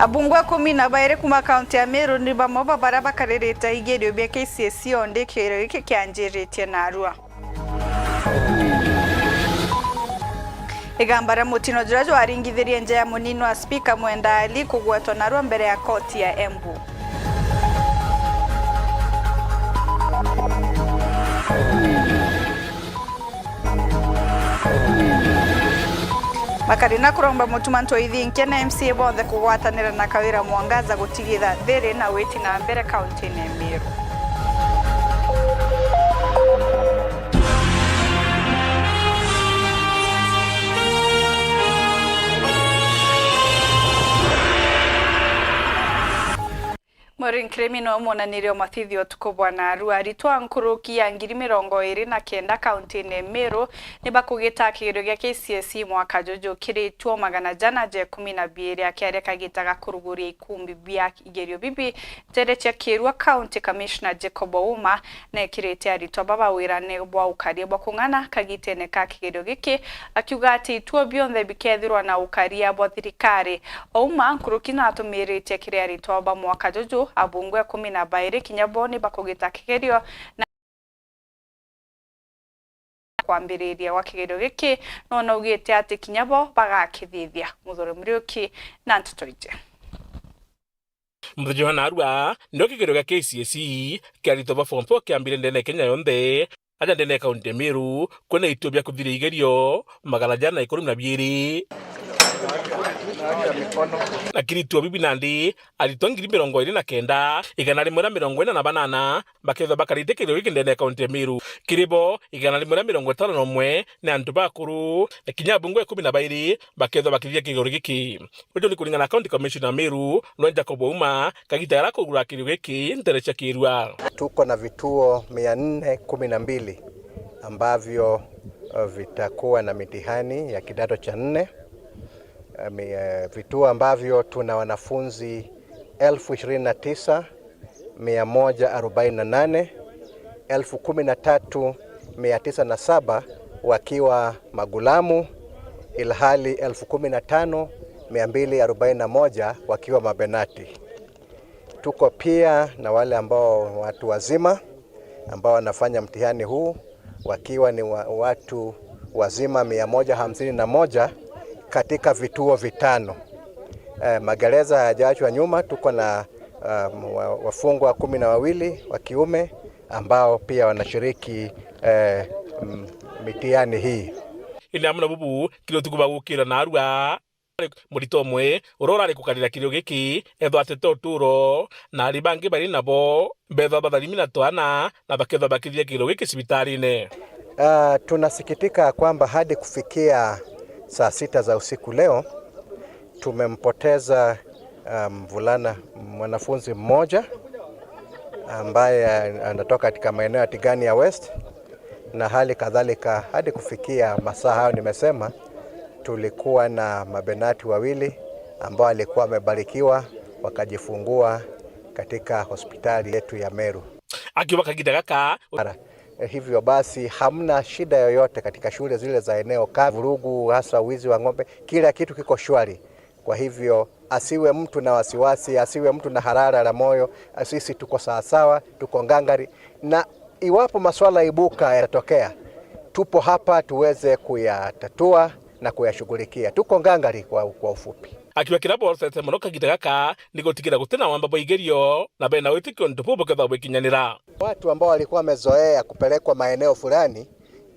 Abungu 12 kuma kaunti ya Meru ni bamoba baraba karereta igerio bya KCSE onde kero iki kyanjeretie narua. Igambara mutino jurajo aringithirie nje ya munino wa speaker Mwenda Ali kugwetwa narua mbere ya koti ya Embu. Makarina kuromba mutumanto ithi nkena MCA bonthe kugwatanira na Kawira Mwangaza gutigitha thiri na witi na mbere county ne Meru. Morin criminal monanirio mathithio tukubwa na arua ritwa nkuruki ya 2029 county ne Meru ni bakugita kigero gya KCSE mwaka jojo kiritwo magana jana je 12 akiare kagitaga kuruguria ikumbi bya igerio bibi terecha kirwa county commissioner Jacob Ouma na kirete aritwa baba wirane bwa ukaria bwa kungana kagitene ka kigero giki akiuga ati ituo bionthe bikethirwa na ukaria bwa thirikari. Ouma nkuruki na atumirite kire aritwa baba mwaka jojo Abungu 12 kinyaboni bakugita kigerio na kwambiriria wa kigerio giki no ugite ati kinyabo bagakithithia muthore muriuki na Nteto ije Muthijo na arua ndo kigerio gya KCSE kiaritoba form 4 kiambire ndene Kenya yonthe aja ndene kaunti ya Meru kwena ituo bya kuthira igerio magana jana 12 na kirituo bibi nandi arito 2029 igana rimwe na 48 baketha bakarite kigerio giki ndene kaunti ya Meru kiribo igana rimwe na 51 na antu bakuru na kinya Abungu 12 baketha bakithia kigerio giki ujo ni kulingana county commissioner Meru Jacob Ouma kagitara kugura kigerio giki nterecha kirwa. Tuko na vituo 412 ambavyo vitakuwa na mitihani ya kidato cha 4. Vituo ambavyo tuna wanafunzi 29,148, 13,907 wakiwa magulamu, ilhali 15,241 wakiwa mabenati. Tuko pia na wale ambao watu wazima ambao wanafanya mtihani huu wakiwa ni watu wazima 151 katika vituo vitano. Magereza hayajaachwa nyuma, tuko na wafungwa 12 wa kiume ambao pia wanashiriki mitihani hii. Ina amuna bubu kilo tukuba gukira na arua murito mwe urorare kukarira kirio giki etho ateto turo na alibangi bari nabo betho batharimina twana na baketho bakithia kirio giki sibitarine. Tunasikitika kwamba hadi kufikia saa 6 za usiku leo tumempoteza mwanafunzi mmoja ambaye anatoka katika maeneo ya Tigania West, na hali kadhalika hadi kufikia masaa hayo nimesema tulikuwa na mabenati wawili ambao walikuwa wamebarikiwa wakajifungua katika hospitali yetu ya Meru. Akiwa kagidagaka hivyo basi hamna shida yoyote katika shule zile za eneo vurugu, hasa wizi wa ng'ombe, kila kitu kiko shwari. Kwa hivyo asiwe mtu na wasiwasi, asiwe mtu na harara la moyo, sisi tuko sawasawa, tuko ngangari, na iwapo masuala ibuka yatokea, tupo hapa tuweze kuyatatua na kuyashughulikia. Tuko ngangari kwa ufupi. Akiwa kirabo sete monoka gitagaka nigotikira gutena wamba boigerio na bena witikio ntupubo ketha bwekinyanira. Watu ambao walikuwa wamezoea kupelekwa maeneo fulani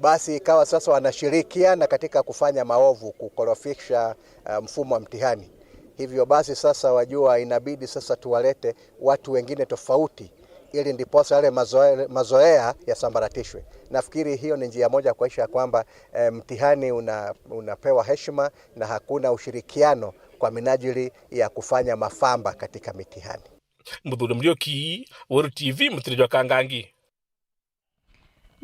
basi ikawa sasa wanashirikiana katika kufanya maovu, kukorofisha mfumo wa mtihani. Hivyo basi sasa wajua inabidi sasa tuwalete watu wengine tofauti ili ndiposa yale mazoea yasambaratishwe. Nafikiri hiyo ni njia moja kuhakikisha kwamba mtihani unapewa heshima na hakuna ushirikiano kwa minajili ya kufanya mafamba katika mitihani. Mudhuri mlioki Weru TV mutirijo kangangi.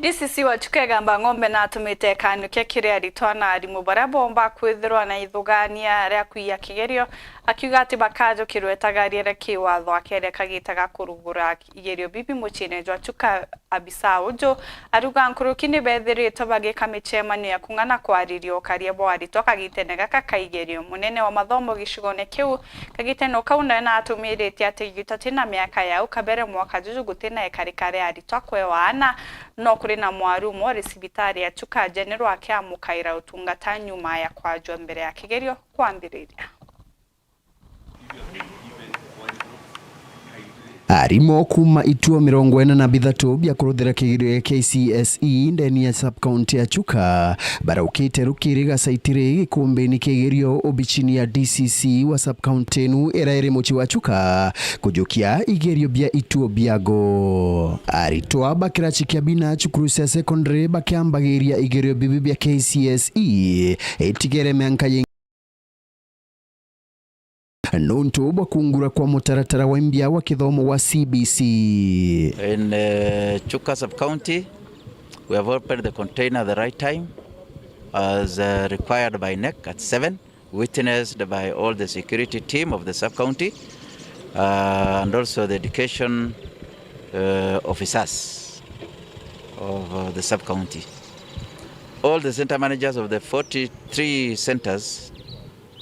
DCC wachuke gamba ng'ombe na atumite kanukia kiria ritwana arimu bara bomba kwithirwa na ithugania ria kuiya kigerio akiuga ati bakajo kirwetagariere kiwatho akere kagitaga kurugura igerio bibi muchine jwachuka abisa ujo aruga nkuruki ni bethirite bagika michemano ya kung'ana kwaririo karia bwari twakagitenega kakaigerio munene wa mathomo gicigone kiu kagiteno kauna na atumirite ati gitati na miaka yao kabere mwaka juju gutina ekarikare ari twakwewana no kuri na mwarumu wa sibitari ya chuka general akiamukaira utungata nyuma ya kwajwa mbere ya kigerio kwambiriria arimo kuma ituo 43 bya kuruthira kigerio KCSE ndeni ya sub-county ya Chuka baraukite rukiriga saitire gikombe ni kigerio obichini ya DCC wa sub-county nu eraire muchi wa Chuka kujukia igerio bya ituo byago aritwa bakira chikiabina chukuru cia secondary bakiambagiria igerio bibi bya KCSE etigere menka nonto bakungura kwa mutaratara wa mbia wa kithomo wa CBC. In Chuka sub-county, we have opened the container at the right time as required by NEC at 7, witnessed by all the security team of the sub-county and also the education officers of the sub-county. All the center managers of the 43 centers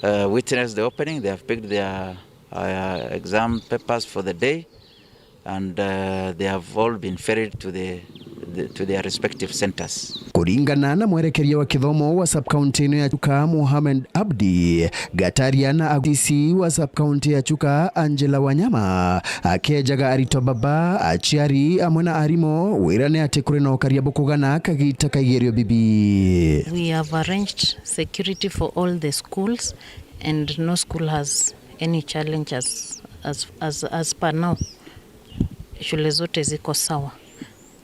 witnessed the opening. They have picked their exam papers for the day, and they have all been ferried to their respective centers. Kuringana na mwerekeria wa kithomo wa sub-county ya Chuka Mohamed Abdi, gatariana agisi wa sub-county ya Chuka Angela Wanyama akejaga arito baba achiari amwana arimo wirane ate kuri no kariabo kugana kagita kaigerio bibi. We have arranged security for all the schools and no school has any challenges as per now. Shule zote ziko sawa.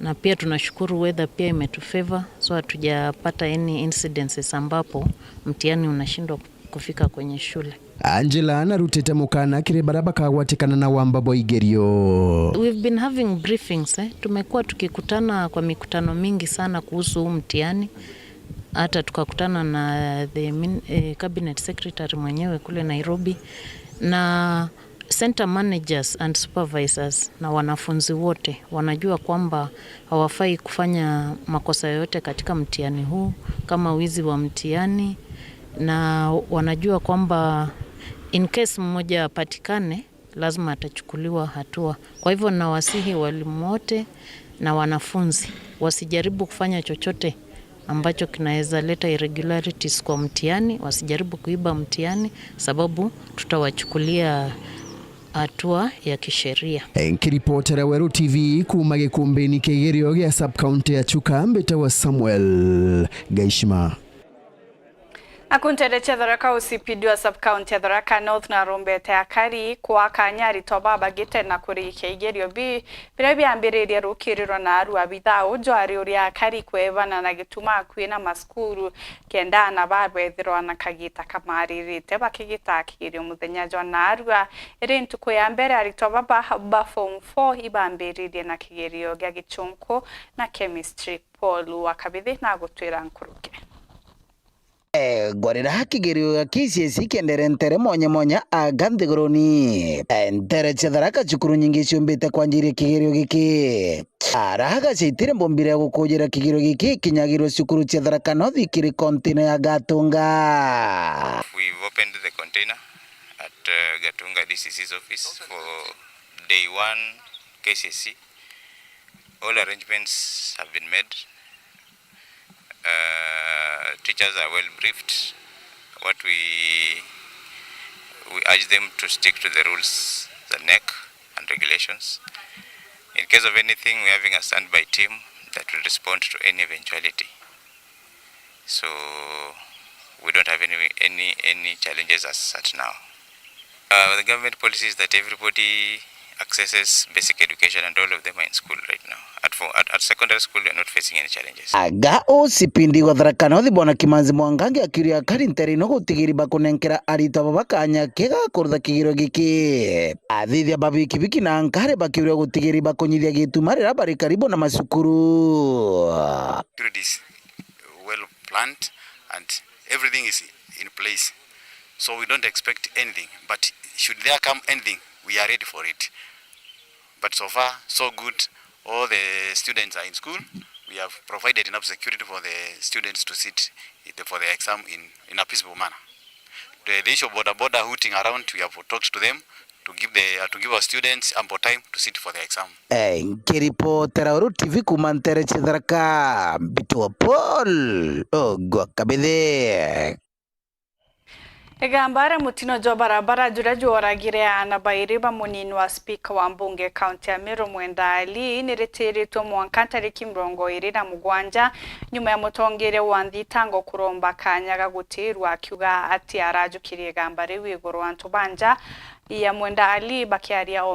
Na pia tunashukuru weather pia imetufavor, so hatujapata any incidences ambapo mtihani unashindwa kufika kwenye shule. Angela na rutete mukana kire baraba kawatikana na wambabo igerio. We've been having briefings. Tumekuwa tukikutana kwa mikutano mingi sana kuhusu mtihani. Hata tukakutana na the cabinet secretary mwenyewe kule Nairobi na center managers and supervisors na wanafunzi wote wanajua kwamba hawafai kufanya makosa yote katika mtihani huu kama wizi wa mtihani, na wanajua kwamba in case mmoja apatikane lazima atachukuliwa hatua. Kwa hivyo nawasihi walimu wote na wanafunzi wasijaribu kufanya chochote ambacho kinaweza leta irregularities kwa mtihani, wasijaribu kuiba mtihani sababu tutawachukulia hatua ya kisheria. Nkiripotera Weru TV kuma gikumbeni kigerio gya sub-county ya Chuka mbeta wa Samuel Gaishima. Akuntere Tharaka usipidi wa sub-county ya Tharaka North na Rombete akari kwa kanyari toba bagite na kuri kigerio bi birabi ambiriria rukiriro na aru abitha ujo ari uri akari kwevana na gituma kwina maskuru kenda na babethiro na kagita kamaririte bakigita kigerio muthenya jo na aru iri ntuko ya mbere ari toba ba form 4 ibambiririe na kigerio gya gichunko na chemistry Paul wakabithi na gutwira nkuruke. Gorira hakigerio ya KCSE kendere ntere monya aganthiguruni ntere Tharaka cukuru nyingi ciumbite kwanjiria kigerio giki arahaga citire mbombire ya gukujira kigerio giki kinyagirwo cukuru cia Tharaka North ikiri container ya Gatunga. We've opened the container at Gatunga DCC's office for day 1 KCSE. All arrangements have been made. Teachers are well briefed. What we urge them to stick to the rules, the NEC and regulations. In case of anything, we're having a standby team that will respond to any eventuality. So we don't have any challenges as such now. The government policy is that everybody accesses basic education, and all of them are in school right now. At secondary school, they are not facing any challenges. Aga o sipindi gwathrakana othi bona Kimanzi Mwangangi akiria karinteri no gutigiri bakunenkera arito babakanya kega kurutha kigiro giki athithia babikibiki na nkare bakiuria gutigiri bakunyithia gitumarira bari karibu na masukuru. It is well planned and everything is in place, so we don't expect anything, but should there come anything, we are ready for it. But so far so good. All the students are in school. We have provided enough security for the students to sit for the exam in a peaceful manner. The issue of border hooting around, we have talked to them to give our students ample time to sit for the exam. Nkiripotera Weru TV kuma Nteto Thaa Bituo Paul Ogwakabithe. Egambare mutino jo barabara jura joragire ana bairiba munini wa speaker wa mbunge county ya Meru Mwenda Ali nireteretwo mwanka tariki 27 nyuma ya mutongere wa Nthitango kuromba kanyaga gutirwa akiuga ati arajukiriye gambare wigoro antu banja ya Mwenda Ali bakiaria